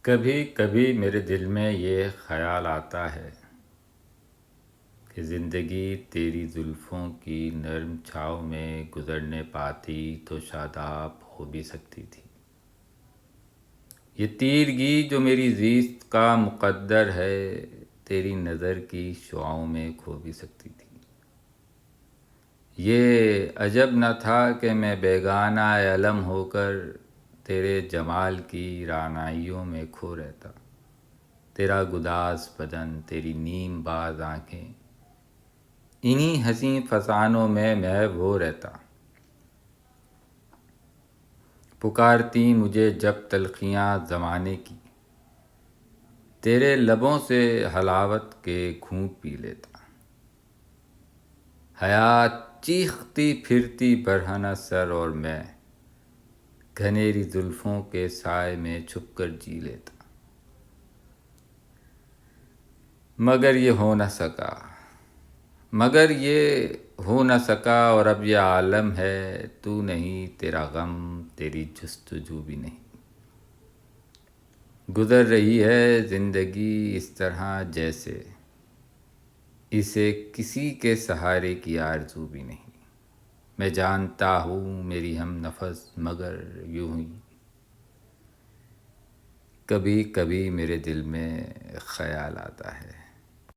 کبھی کبھی میرے دل میں یہ خیال آتا ہے کہ زندگی تیری زلفوں کی نرم چھاؤں میں گزرنے پاتی تو شاداب ہو بھی سکتی تھی۔ یہ تیرگی جو میری زیست کا مقدر ہے تیری نظر کی شعاؤں میں کھو بھی سکتی تھی۔ یہ عجب نہ تھا کہ میں بیگانہ علم ہو کر تیرے جمال کی رعنائیوں میں کھو رہتا۔ تیرا گداز بدن، تیری نیم باز آنکھیں، انہی حسین فسانوں میں وہ رہتا۔ پکارتی مجھے جب تلخیاں زمانے کی، تیرے لبوں سے حلاوت کے گھونٹ پی لیتا۔ حیات چیختی پھرتی برہنہ سر اور میں گھنیری زلفوں کے سائے میں چھپ کر جی لیتا۔ مگر یہ ہو نہ سکا اور اب یہ عالم ہے تو نہیں، تیرا غم، تیری جستجو بھی نہیں۔ گزر رہی ہے زندگی اس طرح جیسے اسے کسی کے سہارے کی آرزو بھی نہیں۔ میں جانتا ہوں میری ہم نفس، مگر یوں ہی کبھی کبھی میرے دل میں خیال آتا ہے۔